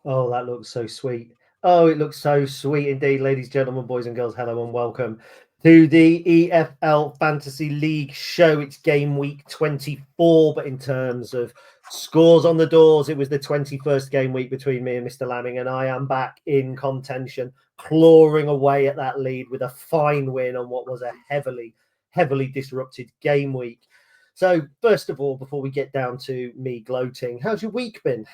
Oh, that looks so sweet. Oh, it looks so sweet indeed, ladies, gentlemen, boys and girls. Hello and welcome to the EFL Fantasy League show. It's game week 24, but in terms of scores on the doors, it was the 21st game week between me and Mr. Lamming, and I am back in contention, clawing away at that lead with a fine win on what was a heavily disrupted game week. So, first of all, before we get down to me gloating, how's your week been?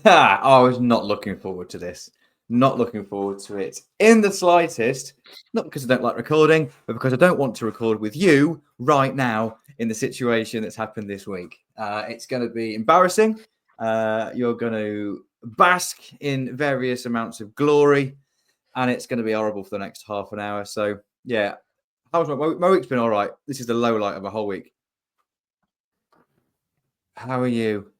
I was not looking forward to this. Not looking forward to it in the slightest. Not because I don't like recording, but because I don't want to record with you right now in the situation that's happened this week. It's going to be embarrassing. You're going to bask in various amounts of glory, and it's going to be horrible for the next half an hour. So, yeah, how's my week's been all right. This is the low light of a whole week. How are you?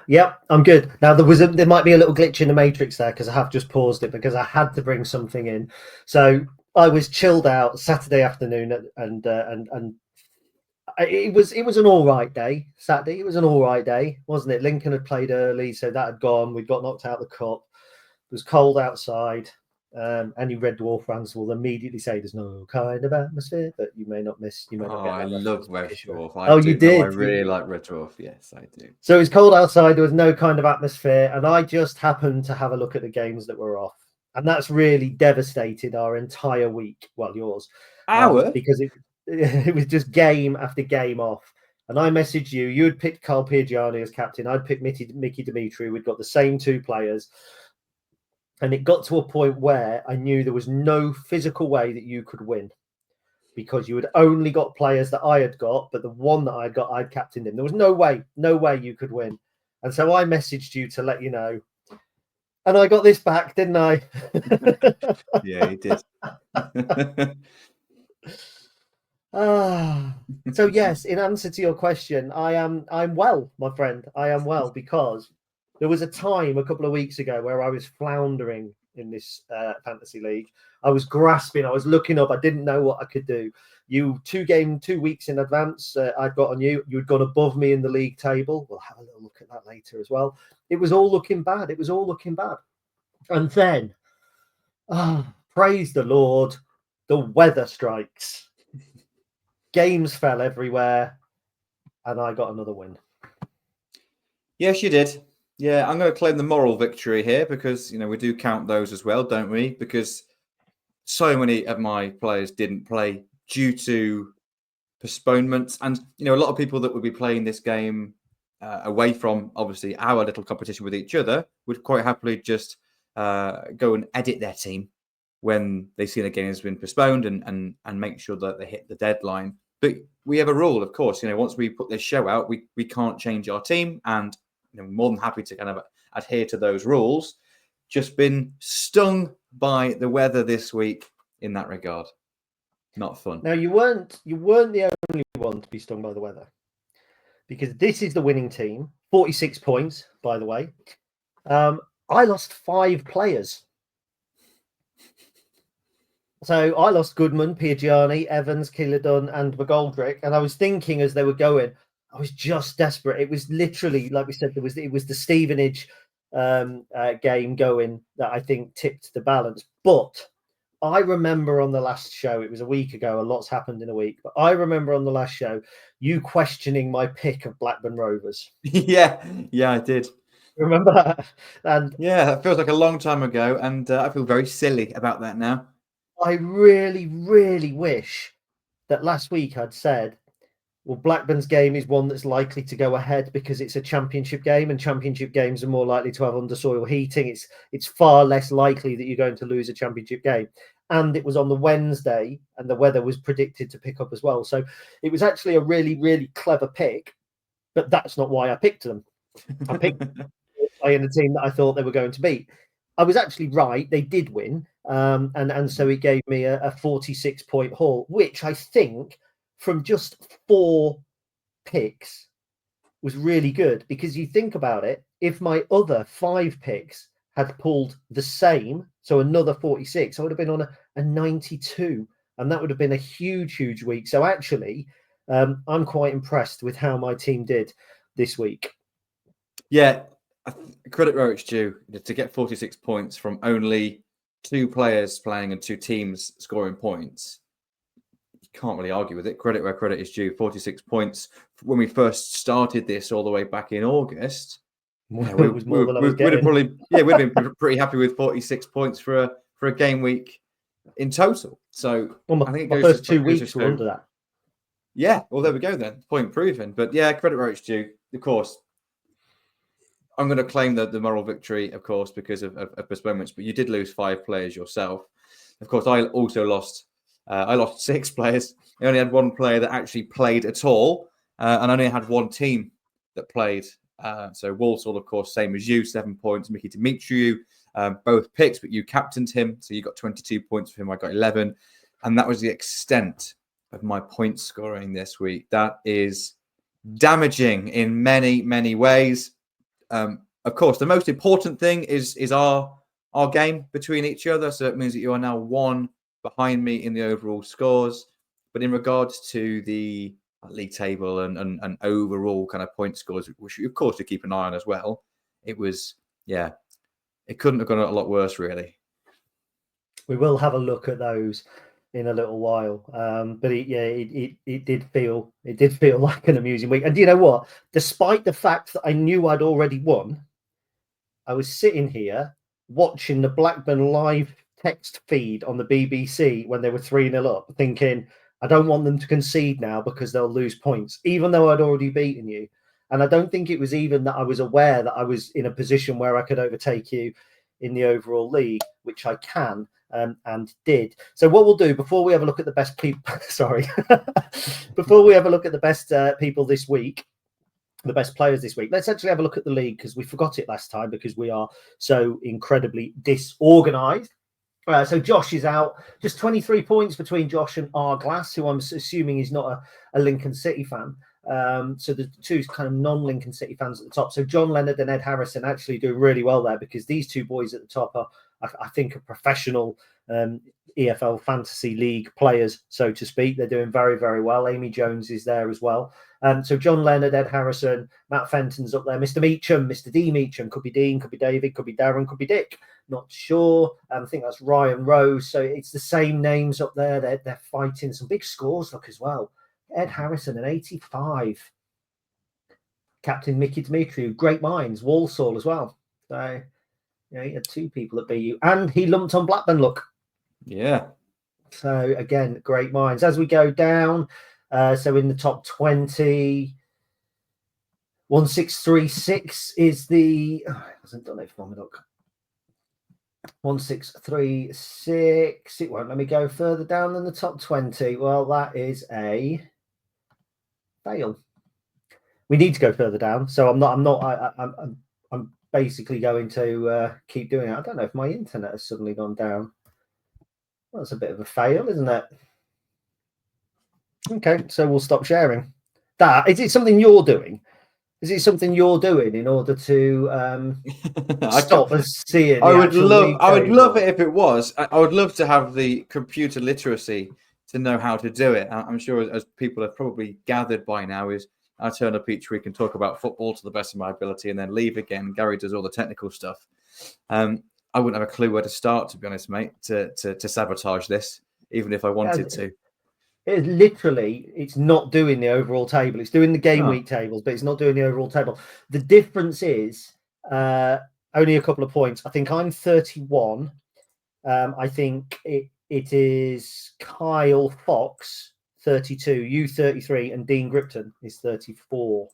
Yep, I'm good. Now there might be a little glitch in the matrix there because I have just paused it because I had to bring something in. So I was chilled out Saturday afternoon and it was an all right day. Saturday it was an all right day, wasn't it? Lincoln had played early, so that had gone. We got knocked out of the cup. It was cold outside. Any Red Dwarf fans will immediately say there's no kind of atmosphere, but you may not Oh, get I that love reference Red because Dwarf. I oh, you do. No, I did. really like Red Dwarf. Yes, I do. So it was cold outside. There was no kind of atmosphere, and I just happened to have a look at the games that were off, and that's really devastated our entire week. Well, yours, Our? because it was just game after game off. And I messaged you. You had picked Carl Piergiani as captain. I'd picked Mickey Dimitri. We'd got the same two players, and it got to a point where I knew there was no physical way that you could win because you had only got players that I had got, but the one that I had got, I'd captained him. There was no way you could win. And so I messaged you to let you know. And I got this back, didn't I? Yeah, you did. So yes, in answer to your question, I'm well, my friend. I am well because there was a time a couple of weeks ago where I was floundering in this fantasy league. I was grasping, I was looking up, I didn't know what I could do. You 2 weeks in advance, I'd got on you. You'd gone above me in the league table. We'll have a little look at that later as well. It was all looking bad. It was all looking bad. And then, praise the Lord, the weather strikes. Games fell everywhere, and I got another win. Yes, you did. Yeah, I'm going to claim the moral victory here because, we do count those as well, don't we? Because so many of my players didn't play due to postponements. And, a lot of people that would be playing this game away from, obviously, our little competition with each other would quite happily just go and edit their team when they see the game has been postponed and make sure that they hit the deadline. But we have a rule, of course, once we put this show out, we can't change our team, and more than happy to kind of adhere to those rules. Just been stung by the weather this week in that regard. Not fun. Now you weren't the only one to be stung by the weather, because this is the winning team, 46 points, by the way. I lost 5 players. So I lost Goodman, Piergiani, Evans, Killadun, and McGoldrick. And I was thinking as they were going, I was just desperate. It was literally, like we said, it was the Stevenage game going that I think tipped the balance. But I remember on the last show, it was a week ago, a lot's happened in a week, but I remember on the last show, you questioning my pick of Blackburn Rovers. Yeah, I did. Remember that? And yeah, that feels like a long time ago, and I feel very silly about that now. I really, really wish that last week I'd said, well, Blackburn's game is one that's likely to go ahead because it's a championship game, and championship games are more likely to have undersoil heating. It's far less likely that you're going to lose a championship game. And it was on the Wednesday, and the weather was predicted to pick up as well. So it was actually a really, really clever pick, but that's not why I picked them. I picked playing the team that I thought they were going to beat. I was actually right. They did win. And so it gave me a 46-point haul, which I think from just 4 picks was really good, because you think about it, if my other 5 picks had pulled the same, so another 46, I would have been on a 92, and that would have been a huge week. So actually, I'm quite impressed with how my team did this week. Yeah, credit where it's due. To get 46 points from only 2 players playing and 2 teams scoring points, you can't really argue with it. Credit where credit is due. 46 points when we first started this all the way back in August. Yeah, It was more than I was we'd have getting. we'd have been pretty happy with 46 points for a game week in total. So Well, I think it my goes first to 2 weeks were under that. Yeah, well, there we go then. Point proven. But yeah, credit where it's due. Of course, I'm going to claim the moral victory, of course, because of postponements. But you did lose 5 players yourself. Of course, I also lost. I lost 6 players. I only had 1 player that actually played at all, and I only had 1 team that played. So Walsall, of course, same as you, 7 points. Mickey Demetriou, both picks, but you captained him, so you got 22 points for him. I got 11, and that was the extent of my point scoring this week. That is damaging in many, many ways. Of course, the most important thing is our game between each other. So it means that you are now 1 behind me in the overall scores. But in regards to the league table and overall kind of point scores, which of course we keep an eye on as well, it was, yeah, it couldn't have gone a lot worse, really. We will have a look at those in a little while, but it did feel like an amusing week. And you know what? Despite the fact that I knew I'd already won, I was sitting here watching the Blackburn live text feed on the BBC when they were 3-0 up, thinking, I don't want them to concede now because they'll lose points, even though I'd already beaten you. And I don't think it was even that I was aware that I was in a position where I could overtake you in the overall league, which I can, and did. So what we'll do before we have a look at the best people, before we have a look at the best people this week, the best players this week, let's actually have a look at the league, because we forgot it last time because we are so incredibly disorganized. So Josh is out, just 23 points between Josh and R Glass, who I'm assuming is not a Lincoln City fan. So the 2 kind of non-Lincoln City fans at the top. So John Leonard and Ed Harrison actually doing really well there, because these 2 boys at the top are, I think, are professional EFL Fantasy League players, so to speak. They're doing very, very well. Amy Jones is there as well. So John Leonard, Ed Harrison, Matt Fenton's up there. Mr. Meacham, Mr. D Meacham, could be Dean, could be David, could be Darren, could be Dick. Not sure. I think that's Ryan Rose. So it's the same names up there. They're fighting some big scores, look, as well. Ed Harrison, an 85. Captain Mickey Demetriou, great minds. Walsall as well. So, he had 2 people that beat you. And he lumped on Blackburn, look. Yeah. So, again, great minds. As we go down, so in the top 20, 1636 is the... Oh, it hasn't done it for me, look. 1636. It won't let me go further down than the top 20. Well, that is a fail. We need to go further down. So I'm basically going to keep doing it. I don't know if my internet has suddenly gone down. Well, that's a bit of a fail, isn't it? Okay, so we'll stop sharing. That is it. Something you're doing? Is it something you're doing in order to stop us seeing? I would love it if it was. I would love to have the computer literacy to know how to do it. I'm sure, as people have probably gathered by now, is I turn up each week and talk about football to the best of my ability, and then leave again. Gary does all the technical stuff. I wouldn't have a clue where to start, to be honest, mate, to sabotage this, even if I wanted to. It's not doing the overall table. It's doing the game week tables, but it's not doing the overall table. The difference is only a couple of points. I think I'm 31. I think it is Kyle Fox, 32, you 33, and Dean Gripton is 34.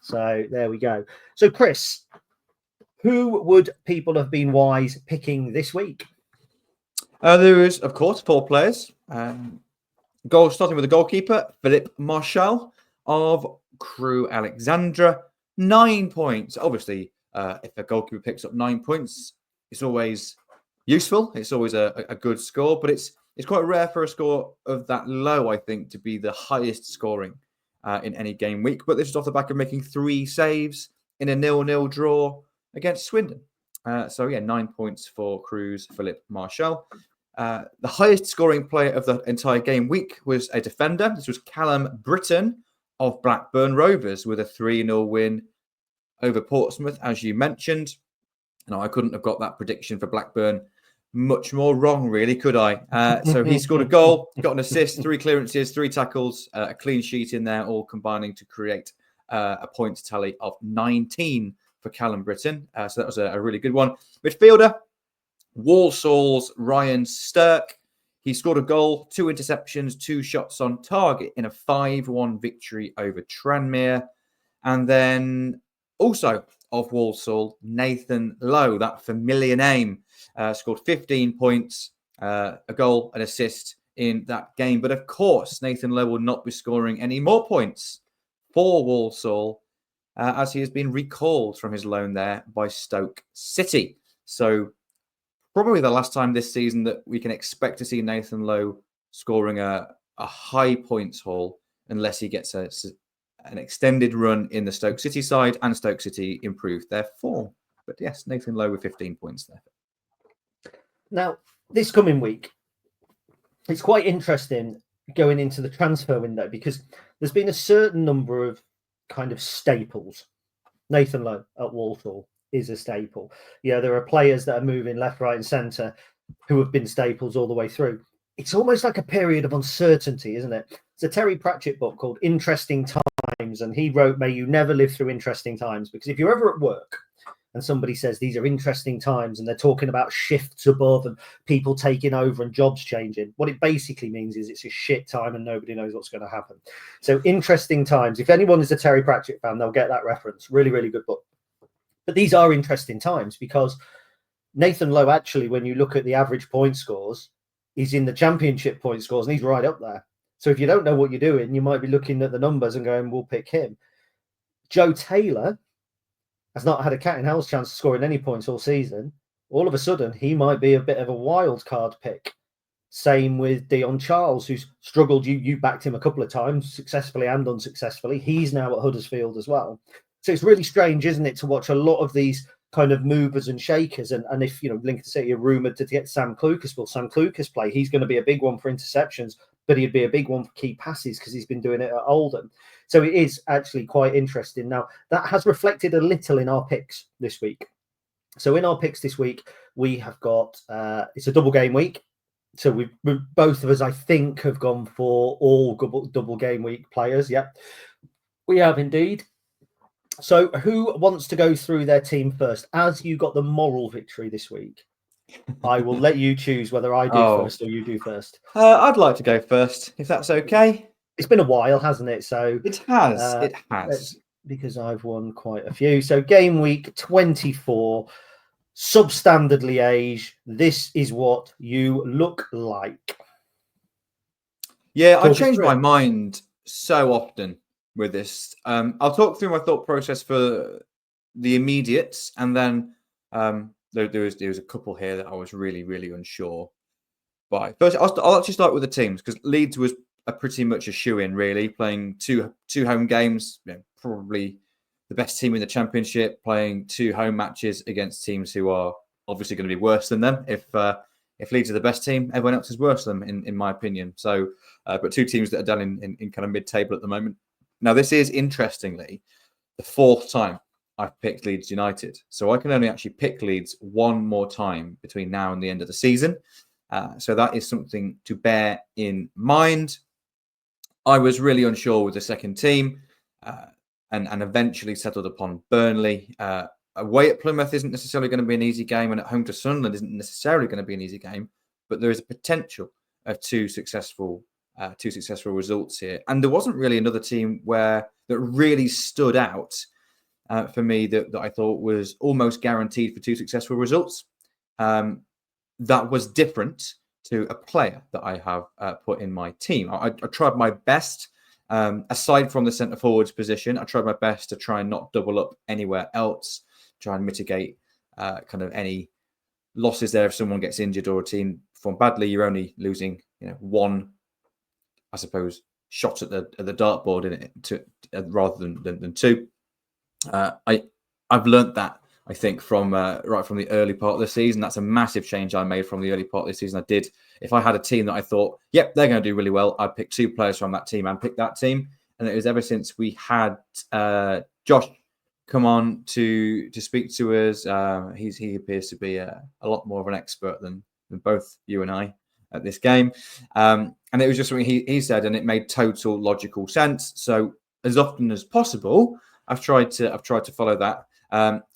So there we go. So Chris, who would people have been wise picking this week? There is, of course, 4 players. Starting with the goalkeeper, Philippe Marchal of Crewe Alexandra, 9 points. Obviously, if a goalkeeper picks up 9 points, it's always useful. It's always a good score, but it's quite rare for a score of that low, I think, to be the highest scoring in any game week. But this is off the back of making 3 saves in a 0-0 draw against Swindon. 9 points for Crewe's Philippe Marchal. The highest scoring player of the entire game week was a defender. This was Callum Britton of Blackburn Rovers with a 3-0 win over Portsmouth, as you mentioned. No, I couldn't have got that prediction for Blackburn much more wrong, really, could I? So he scored a goal, got an assist, 3 clearances, 3 tackles, a clean sheet in there, all combining to create a points tally of 19 for Callum Britton. So that was a really good one. Midfielder, Walsall's Ryan Stirk. He scored a goal, 2 interceptions, 2 shots on target in a 5-1 victory over Tranmere. And then also of Walsall, Nathan Lowe, that familiar name, scored 15 points, a goal, an assist in that game. But of course, Nathan Lowe will not be scoring any more points for Walsall as he has been recalled from his loan there by Stoke City. So probably the last time this season that we can expect to see Nathan Lowe scoring a high points haul, unless he gets an extended run in the Stoke City side and Stoke City improved their form. But yes, Nathan Lowe with 15 points there. Now, this coming week, it's quite interesting going into the transfer window because there's been a certain number of kind of staples. Nathan Lowe at Walsall is a staple. Yeah, there are players that are moving left, right, and centre who have been staples all the way through. It's almost like a period of uncertainty, isn't it? It's a Terry Pratchett book called Interesting Times, and he wrote, "May you never live through interesting times," because if you're ever at work and somebody says these are interesting times and they're talking about shifts above and people taking over and jobs changing, what it basically means is it's a shit time and nobody knows what's going to happen. So interesting times. If anyone is a Terry Pratchett fan, they'll get that reference. Really, really good book. But these are interesting times because Nathan Lowe, actually, when you look at the average point scores, he's in the championship point scores and he's right up there. So if you don't know what you're doing, you might be looking at the numbers and going, we'll pick him. Joe Taylor has not had a cat in hell's chance of scoring any points all season. All of a sudden, he might be a bit of a wild card pick. Same with Dion Charles, who's struggled. You backed him a couple of times, successfully and unsuccessfully. He's now at Huddersfield as well. So it's really strange, isn't it, to watch a lot of these kind of movers and shakers. And if, Lincoln City are rumoured to get Sam Clucas, will Sam Clucas play? He's going to be a big one for interceptions, but he'd be a big one for key passes because he's been doing it at Oldham. So it is actually quite interesting. Now, that has reflected a little in our picks this week. So in our picks this week, we have got, it's a double game week. So we both of us, I think, have gone for all double game week players. Yep, we have indeed. So who wants to go through their team first? As you got the moral victory this week, I will let you choose whether I do first or you do first. I'd like to go first, if that's okay. It's been a while, hasn't it? So it has. Because I've won quite a few. So game week 24, substandard Liège. This is what you look like. Yeah, I changed my mind so often with this. I'll talk through my thought process for the immediates, and then there was a couple here that I was really, really unsure by. First, I'll actually start with the teams because Leeds was pretty much a shoe-in, really, playing two home games, probably the best team in the Championship, playing 2 home matches against teams who are obviously going to be worse than them. If Leeds are the best team, everyone else is worse than them, in my opinion. So, but 2 teams that are down in kind of mid-table at the moment. Now, this is, interestingly, the 4th time I've picked Leeds United. So I can only actually pick Leeds one more time between now and the end of the season. So that is something to bear in mind. I was really unsure with the second team and eventually settled upon Burnley. Away at Plymouth isn't necessarily going to be an easy game, and at home to Sunderland isn't necessarily going to be an easy game, but there is a potential of two successful results here. And there wasn't really another team that really stood out for me that I thought was almost guaranteed for 2 successful results. That was different to a player that I have put in my team. I tried my best, aside from the centre forwards position, I tried my best to try and not double up anywhere else, try and mitigate kind of any losses there if someone gets injured or a team perform badly. You're only losing, one, I suppose, shot at the dartboard in it rather than 2. I've learnt that, I think, from right from the early part of the season. That's a massive change I made from the early part of the season. If I had a team that I thought, yep, they're going to do really well, I'd pick 2 players from that team and pick that team. And it was ever since we had Josh come on to speak to us. He appears to be a lot more of an expert than both you and I at this game. And it was just something he said, and it made total logical sense. So as often as possible, I've tried to follow that.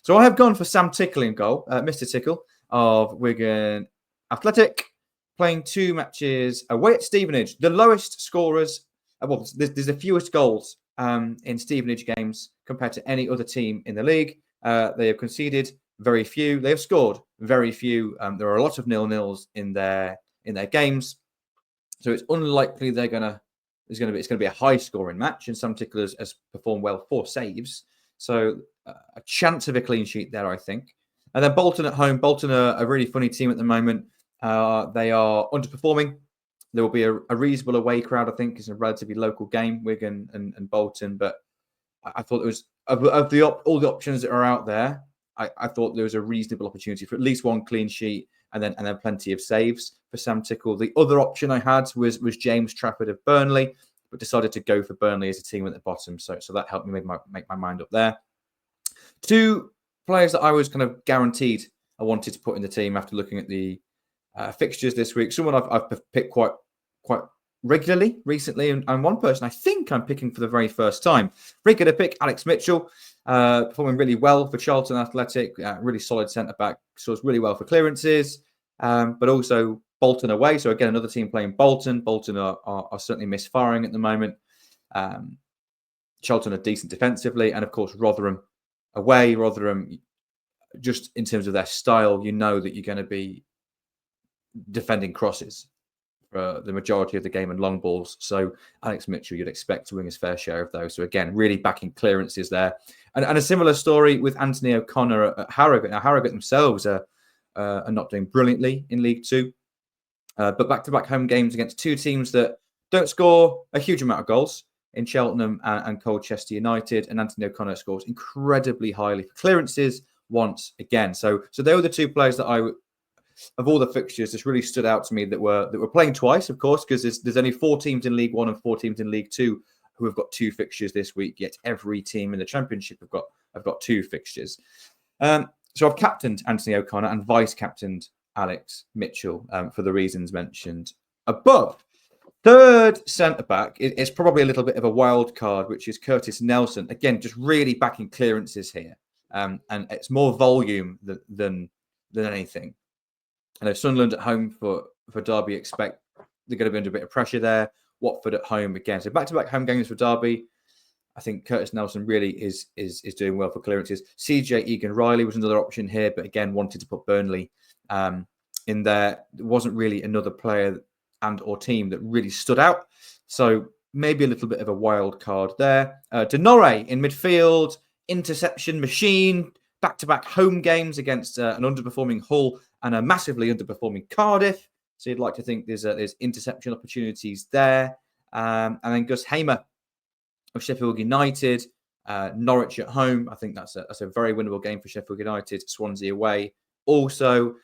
So I have gone for Sam Tickle in goal, Mr. Tickle of Wigan Athletic, playing 2 matches away at Stevenage. The lowest scorers, well, there's the fewest goals in Stevenage games compared to any other team in the league. They have conceded very few. They have scored very few. There are a lot of 0-0s in their games, so it's unlikely it's going to be a high scoring match. And Sam Tickle has performed well 4 saves, so a chance of a clean sheet there, I think. And then Bolton at home. Bolton are a really funny team at the moment. They are underperforming. There will be a reasonable away crowd, I think. It's a relatively local game, Wigan and Bolton. But I thought there was, of all the options that are out there, I thought there was a reasonable opportunity for at least 1 clean sheet and then plenty of saves for Sam Tickle. The other option I had was James Trafford of Burnley, but decided to go for Burnley as a team at the bottom. So that helped me make my mind up there. 2 players that I was kind of guaranteed I wanted to put in the team after looking at the fixtures this week. Someone I've picked quite regularly recently, and one person I think I'm picking for the very first time. Regular pick, Alex Mitchell, performing really well for Charlton Athletic, really solid centre-back, scores really well for clearances, but also Bolton away. So again, another team playing Bolton. Bolton are certainly misfiring at the moment. Charlton are decent defensively, and of course Rotherham away. Rotherham, just in terms of their style, you know that you're going to be defending crosses for the majority of the game and long balls. So Alex Mitchell, you'd expect to win his fair share of those. So again, really backing clearances there. And a similar story with Anthony O'Connor at Harrogate. Now, Harrogate themselves are not doing brilliantly in League Two. But back-to-back home games against 2 teams that don't score a huge amount of goals in Cheltenham and Colchester United. And Anthony O'Connor scores incredibly highly for clearances once again. So they were the 2 players that of all the fixtures, this really stood out to me that were playing twice, of course, because there's only 4 teams in League One and 4 teams in League Two who have got 2 fixtures this week. Yet every team in the Championship have got 2 fixtures. So I've captained Anthony O'Connor and vice-captained Alex Mitchell for the reasons mentioned above. Third centre-back is probably a little bit of a wild card, which is Curtis Nelson. Again, just really backing clearances here. And it's more volume than anything. I know Sunderland at home for Derby, expect they're going to be under a bit of pressure there. Watford at home again. So back-to-back home games for Derby. I think Curtis Nelson really is doing well for clearances. CJ Egan-Riley was another option here, but again, wanted to put Burnley in there. There wasn't really another player and or team that really stood out. So maybe a little bit of a wild card there. Denore in midfield, interception machine, back-to-back home games against an underperforming Hull and a massively underperforming Cardiff. So you'd like to think there's interception opportunities there. And then Gus Hamer of Sheffield United, Norwich at home. I think that's a very winnable game for Sheffield United. Swansea away. Also,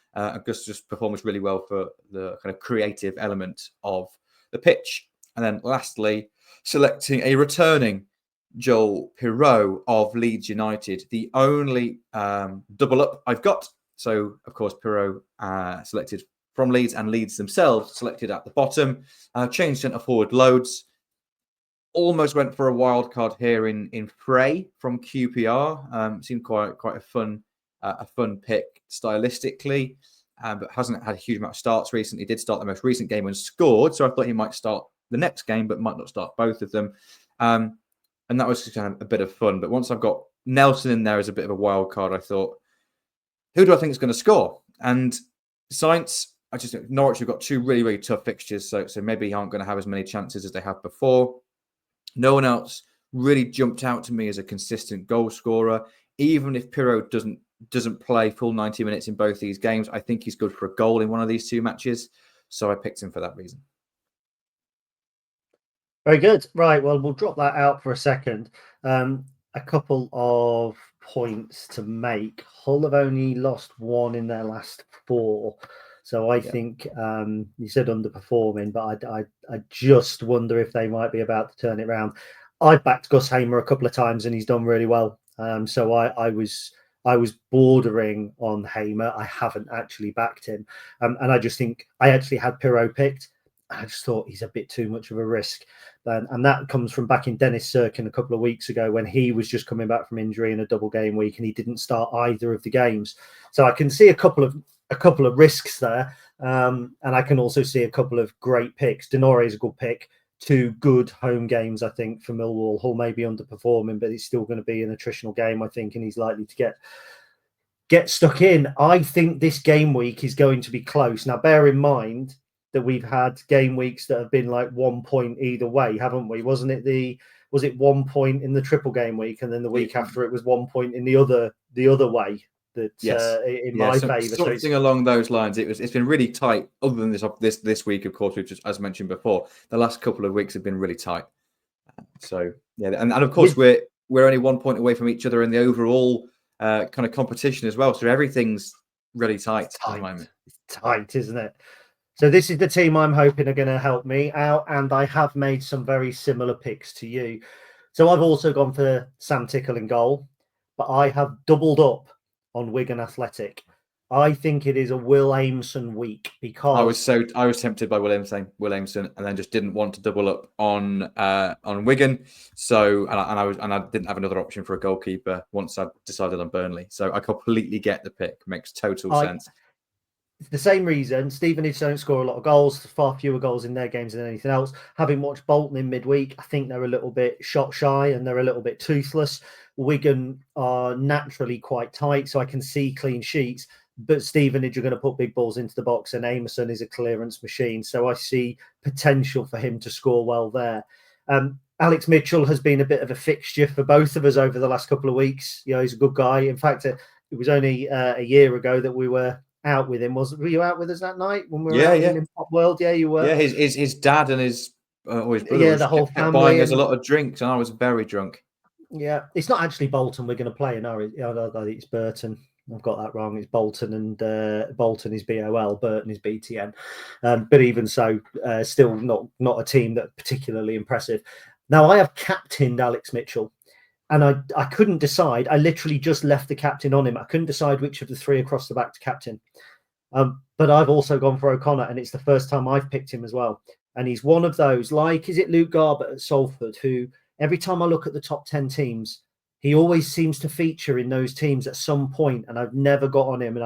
Gus just performs really well for the kind of creative element of the pitch. And then lastly, selecting a returning Joel Pirot of Leeds United, the only double up I've got. So, of course, Pirot selected from Leeds and Leeds themselves selected at the bottom. Changed centre forward loads. Almost went for a wild card here in Frey from QPR. Seemed quite a fun pick stylistically, but hasn't had a huge amount of starts recently. Did start the most recent game and scored, so I thought he might start the next game, but might not start both of them. And that was kind of a bit of fun. But once I've got Nelson in there as a bit of a wild card, I thought, who do I think is going to score? And Saints, Norwich have got 2 really, really tough fixtures, so maybe aren't going to have as many chances as they have before. No one else really jumped out to me as a consistent goal scorer. Even if Pirot doesn't play full 90 minutes in both these games, I think he's good for a goal in one of these 2 matches. So I picked him for that reason. Very good. Right. Well, we'll drop that out for a second. A couple of points to make. Hull have only lost 1 in their last 4. So I think you said underperforming, but I just wonder if they might be about to turn it around. I've backed Gus Hamer a couple of times and he's done really well So I was bordering on Hamer. I haven't actually backed him, and I just think I actually had Pirot picked. I just thought he's a bit too much of a risk. And that comes from back in Dennis Sirkin a couple of weeks ago when he was just coming back from injury in a double game week and he didn't start either of the games. So I can see a couple of risks there, and I can also see a couple of great picks. Denore is a good pick. 2 good home games, I think, for Millwall. Hull may be underperforming, but it's still going to be an attritional game, I think, and he's likely to get stuck in. I think this game week is going to be close. Now, bear in mind that we've had game weeks that have been like 1 point either way, haven't we? Was it 1 point in the triple game week, and then the week after it was 1 point in the other way? That yes, in my favour, something along those lines. It's been really tight. Other than this week, of course, which is, as mentioned before, the last couple of weeks have been really tight. So yeah, and of course we're only 1 point away from each other in the overall kind of competition as well. So everything's really tight at the moment. It's tight, isn't it? So this is the team I'm hoping are going to help me out, and I have made some very similar picks to you. So I've also gone for Sam Tickle in goal, but I have doubled up on Wigan Athletic. I think it is a Will Aimson week because I was tempted by Will Aimson, and then just didn't want to double up on Wigan. So and I didn't have another option for a goalkeeper once I decided on Burnley. So I completely get the pick. Makes total sense. The same reason Stevenage don't score a lot of goals, far fewer goals in their games than anything else. Having watched Bolton in midweek, I think they're a little bit shot shy and they're a little bit toothless. Wigan are naturally quite tight, so I can see clean sheets. But Stevenage are going to put big balls into the box, and Amerson is a clearance machine. So I see potential for him to score well there. Alex Mitchell has been a bit of a fixture for both of us over the last couple of weeks. You know, he's a good guy. In fact, it was only a year ago that we were out with him. Were you out with us that night when we were out with him in Pop World? Yeah, you were. Yeah, his dad and his brother the whole family buying us a lot of drinks, and I was very drunk. Yeah, it's not actually Bolton we're going to play in our. It's Burton. I've got that wrong. It's Bolton, and Bolton is BOL, Burton is BTN. But even so, still not a team that particularly impressive. Now I have captained Alex Mitchell, and I couldn't decide. I literally just left the captain on him. I couldn't decide which of the 3 across the back to captain. But I've also gone for O'Connor, and it's the first time I've picked him as well. And he's one of those, like, is it Luke Garbutt at Salford, who every time I look at the top 10 teams, he always seems to feature in those teams at some point, and I've never got on him. And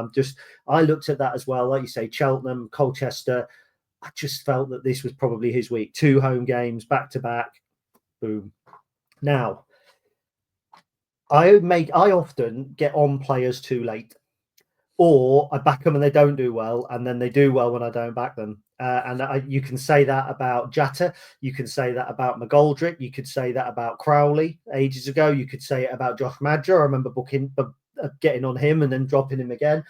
I looked at that as well. Like you say, Cheltenham, Colchester, I just felt that this was probably his week. 2 home games, back to back, boom. Now, I often get on players too late, or I back them and they don't do well, and then they do well when I don't back them. You can say that about Jatta. You can say that about McGoldrick. You could say that about Crowley ages ago. You could say it about Josh Madger. I remember getting on him and then dropping him again.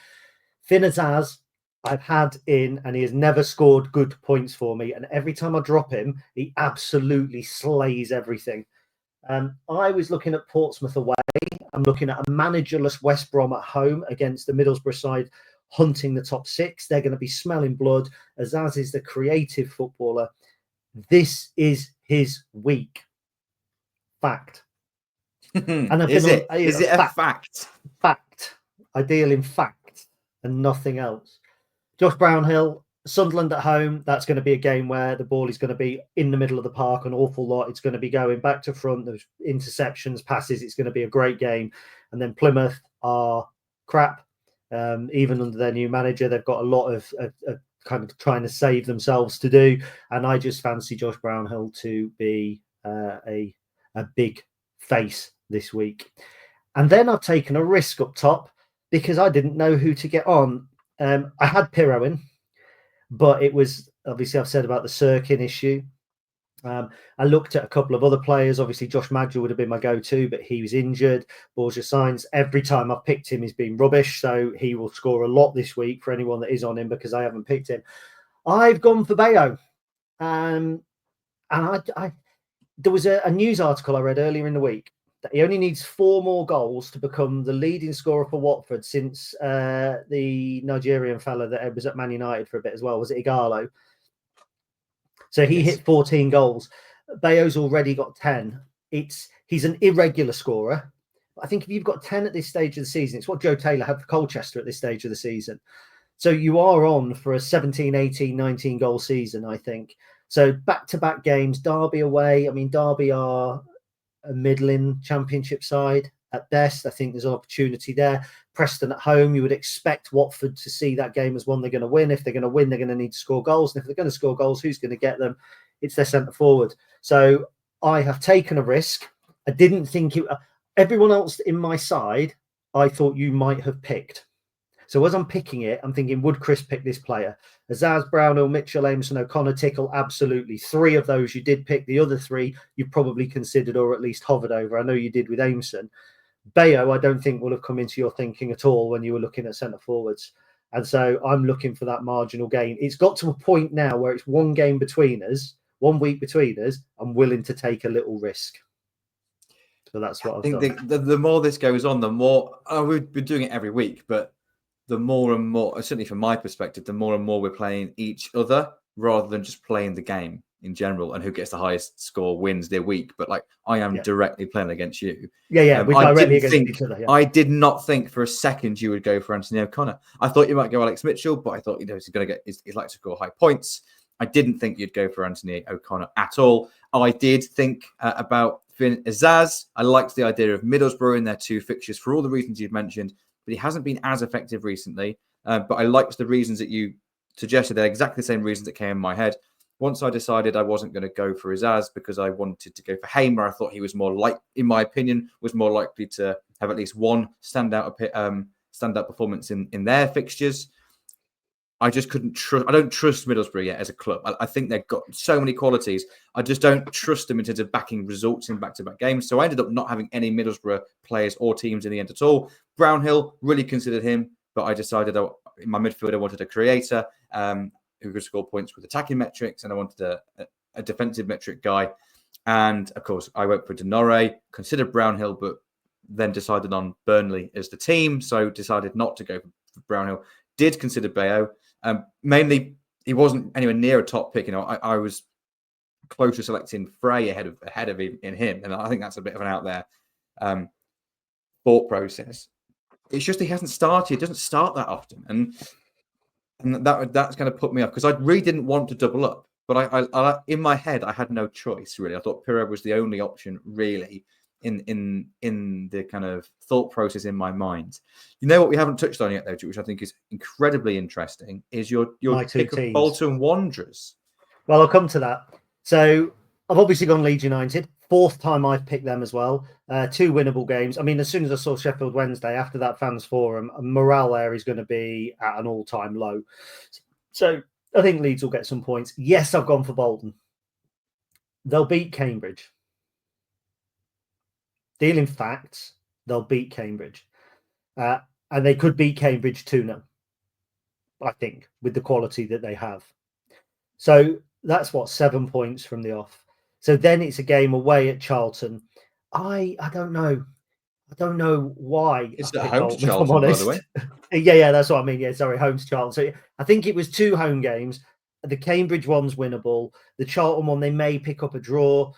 Finn Azaz, I've had in, and he has never scored good points for me. And every time I drop him, he absolutely slays everything. I was looking at Portsmouth away. I'm looking at a managerless West Brom at home against the Middlesbrough side, hunting the top 6. They're going to be smelling blood. Azaz is the creative footballer. This is his week. Fact. And is it a fact? Fact. I deal in fact and nothing else. Josh Brownhill, Sunderland at home, that's going to be a game where the ball is going to be in the middle of the park an awful lot. It's going to be going back to front. There's interceptions, passes. It's going to be a great game. And then Plymouth are crap. Even under their new manager, they've got a lot of kind of trying to save themselves to do. And I just fancy Josh Brownhill to be a big face this week. And then I've taken a risk up top because I didn't know who to get on. I had Pirro in, but it was obviously I've said about the Sirkin issue. I looked at a couple of other players. Obviously, Josh Madger would have been my go-to, but he was injured. Borja Sainz, every time I've picked him, he's been rubbish. So he will score a lot this week for anyone that is on him because I haven't picked him. I've gone for Bayo. And there was a news article I read earlier in the week that he only needs 4 more goals to become the leading scorer for Watford since the Nigerian fella that was at Man United for a bit as well. Was it Igalo? So he hit 14 goals. Bayo's already got 10. He's an irregular scorer, I think if you've got 10 at this stage of the season, it's what Joe Taylor had for Colchester at this stage of the season. So you are on for a 17, 18, 19 goal season, I think. So back-to-back games, Derby away. I mean, Derby are a middling championship side at best. I think there's an opportunity there. Preston at home, you would expect Watford to see that game as one they're going to win. If they're going to win, they're going to need to score goals. And if they're going to score goals, who's going to get them? It's their centre forward. So I have taken a risk. I didn't think it. Everyone else in my side, I thought you might have picked. So as I'm picking it, I'm thinking, would Chris pick this player? Azaz, Brownhill, Mitchell, Amerson, O'Connor, Tickle, absolutely. 3 of those you did pick. The other 3 you probably considered or at least hovered over. I know you did with Amerson. Bayo, I don't think will have come into your thinking at all when you were looking at centre forwards. And so I'm looking for that marginal gain. It's got to a point now where it's one game between us, 1 week between us. I'm willing to take a little risk. So that's what I've done. The more this goes on, the more we've been doing it every week, but the more and more, certainly from my perspective, the more and more we're playing each other rather than just playing the game in general, and who gets the highest score wins their week. But like, I am directly playing against you. Yeah, we're directly against each other. I did not think for a second you would go for Anthony O'Connor. I thought you might go Alex Mitchell, but I thought, he's going to get, he'd like to score high points. I didn't think you'd go for Anthony O'Connor at all. I did think about Finn Azaz. I liked the idea of Middlesbrough in their 2 fixtures for all the reasons you've mentioned, but he hasn't been as effective recently. But I liked the reasons that you suggested. They're exactly the same reasons that came in my head. Once I decided I wasn't going to go for Azaz because I wanted to go for Hamer, I thought he was in my opinion, was more likely to have at least one standout performance in their fixtures. I just couldn't trust. I don't trust Middlesbrough yet as a club. I think they've got so many qualities. I just don't trust them in terms of backing results in back-to-back games. So I ended up not having any Middlesbrough players or teams in the end at all. Brownhill, really considered him, but I decided in my midfield I wanted a creator who could score points with attacking metrics, and I wanted a defensive metric guy. And of course, I went for Denore, considered Brownhill, but then decided on Burnley as the team. So decided not to go for Brownhill. Did consider Bayo. Mainly, he wasn't anywhere near a top pick. I was close to selecting Frey ahead of him, and I think that's a bit of an out there thought process. It's just he hasn't started. He doesn't start that often, and that's going to put me off because I really didn't want to double up. But I in my head, I had no choice really. I thought Pirro was the only option really in the kind of thought process in my mind. You know what we haven't touched on yet though, which I think is incredibly interesting, is your pick of Bolton Wanderers. Well, I'll come to that. So I've obviously gone Leeds United. 4th time I've picked them as well. 2 winnable games. I mean, as soon as I saw Sheffield Wednesday after that fans forum, morale there is going to be at an all-time low. So I think Leeds will get some points. Yes, I've gone for Bolton. They'll beat Cambridge. Dealing facts, they'll beat Cambridge. And they could beat Cambridge 2-0, I think, with the quality that they have. So that's 7 points from the off. So then it's a game away at Charlton. I don't know. I don't know why. It's at home to Charlton, by the way. Yeah, that's what I mean. Yeah, sorry, home to Charlton. So I think it was 2 home games. The Cambridge one's winnable. The Charlton one, they may pick up a draw.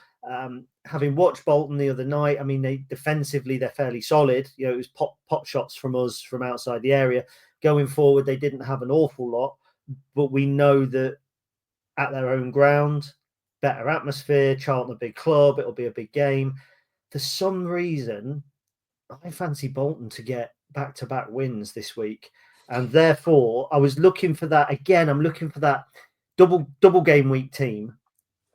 Having watched Bolton the other night, I mean, defensively, they're fairly solid. It was pop shots from us from outside the area. Going forward, they didn't have an awful lot, but we know that at their own ground, better atmosphere, Charlton a big club, it'll be a big game. For some reason, I fancy Bolton to get back-to-back wins this week. And therefore, I was looking for that. Again, I'm looking for that double game week team,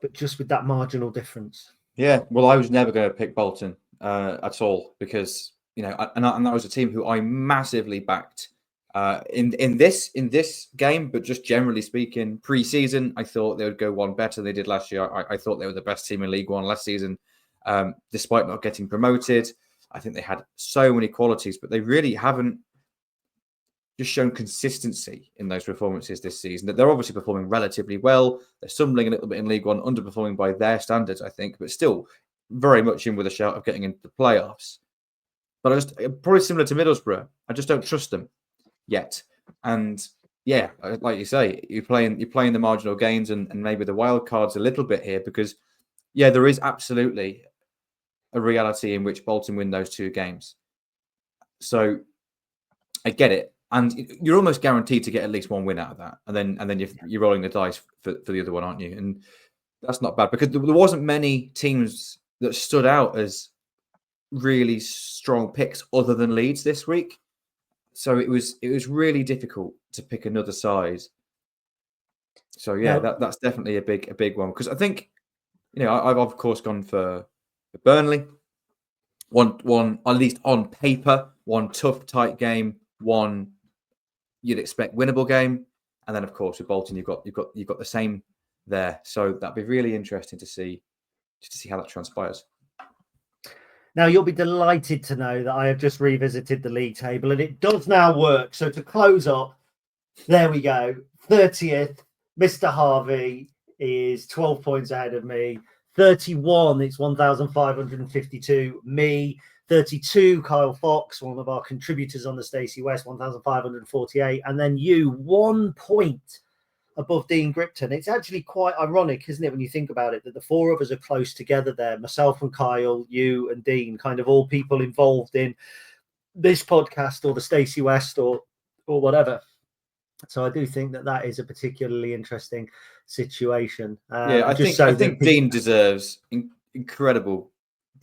but just with that marginal difference. Yeah, well, I was never going to pick Bolton at all because, and that was a team who I massively backed in this game, but just generally speaking, pre-season, I thought they would go one better than they did last year. I thought they were the best team in League One last season, despite not getting promoted. I think they had so many qualities, but they really haven't just shown consistency in those performances this season. That they're obviously performing relatively well. They're stumbling a little bit in League One, underperforming by their standards, I think, but still very much in with a shout of getting into the playoffs. But probably similar to Middlesbrough, I just don't trust them yet. And yeah, like you say, you're playing the marginal gains and maybe the wild cards a little bit here because, yeah, there is absolutely a reality in which Bolton win those 2 games. So I get it. And you're almost guaranteed to get at least 1 win out of that. And then you're rolling the dice for the other one, aren't you? And that's not bad because there wasn't many teams that stood out as really strong picks other than Leeds this week. So it was really difficult to pick another side. So yeah, that's definitely a big one because I think I've of course gone for Burnley. One at least on paper, one tough tight game, one you'd expect winnable game, and then of course with Bolton you've got the same there. So that'd be really interesting to see how that transpires. Now, you'll be delighted to know that I have just revisited the league table and it does now work. So to close up, there we go. 30th, Mr. Harvey is 12 points ahead of me. 31, it's 1,552. Me, 32, Kyle Fox, one of our contributors on the Stacey West, 1,548. And then you, 1 point above Dean Gripton. It's actually quite ironic, isn't it, when you think about it, that the 4 of us are close together there. Myself and Kyle, you and Dean, kind of all people involved in this podcast or the Stacey West or whatever. So I do think that is a particularly interesting situation. I think Dean deserves incredible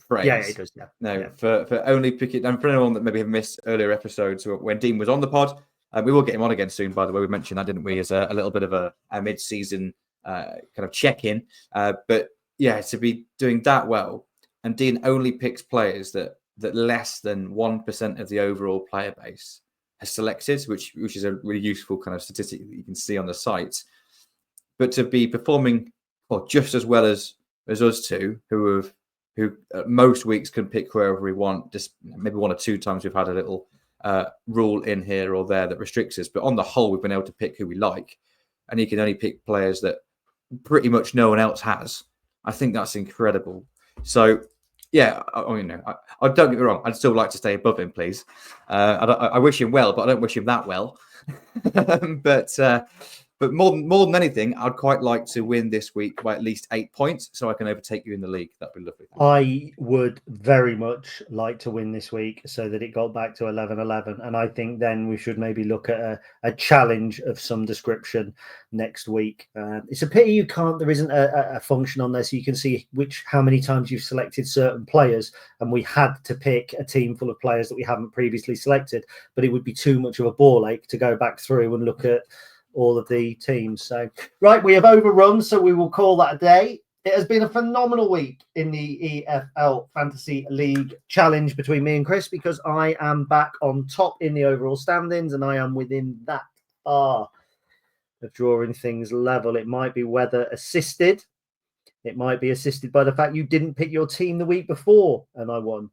praise. Yeah, he does. Yeah. No, for only picking, and for anyone that maybe have missed earlier episodes when Dean was on the pod, we will get him on again soon. By the way, we mentioned that, didn't we, as a little bit of a mid-season kind of check-in. But yeah, to be doing that well, and Dean only picks players that less than 1% of the overall player base has selected, which is a really useful kind of statistic that you can see on the site. But to be performing just as well as us two, who most weeks can pick whoever we want, just maybe 1 or 2 times we've had a little rule in here or there that restricts us. But on the whole, we've been able to pick who we like. And you can only pick players that pretty much no one else has. I think that's incredible. So, yeah, I don't get me wrong. I'd still like to stay above him, please. I wish him well, but I don't wish him that well. But more than anything, I'd quite like to win this week by at least 8 points so I can overtake you in the league. That'd be lovely. I would very much like to win this week so that it got back to 11-11. And I think then we should maybe look at a challenge of some description next week. It's a pity there isn't a function on there so you can see how many times you've selected certain players. And we had to pick a team full of players that we haven't previously selected. But it would be too much of a ball ache to go back through and look at all of the teams. So, right, we have overrun, so we will call that a day. It has been a phenomenal week in the EFL Fantasy League challenge between me and Chris because I am back on top in the overall standings and I am within that far of drawing things level. It might be weather assisted. It might be assisted by the fact you didn't pick your team the week before and I won.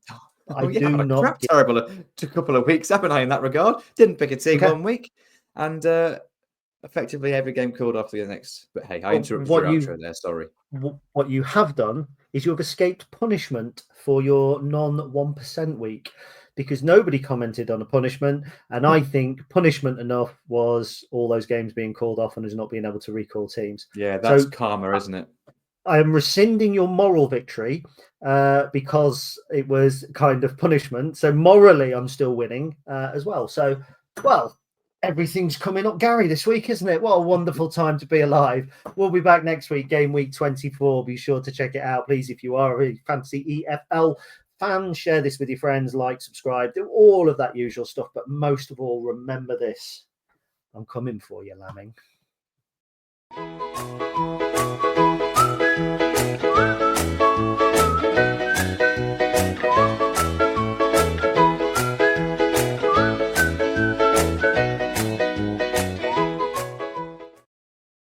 Terrible a couple of weeks, haven't I, in that regard? Didn't pick a team 1 week. And effectively every game called off the next. But hey, I interrupted your outro there. Sorry. What you have done is you have escaped punishment for your non-1% week because nobody commented on a punishment. And I think punishment enough was all those games being called off and us not being able to recall teams. Yeah, that's karma, isn't it? I am rescinding your moral victory because it was kind of punishment. So morally, I'm still winning as well. So, everything's coming up, Gary, this week, isn't it? What a wonderful time to be alive. We'll be back next week, game week 24. Be sure to check it out, please. If you are a fantasy EFL fan, share this with your friends, like, subscribe, do all of that usual stuff. But most of all, remember this. I'm coming for you, lambing.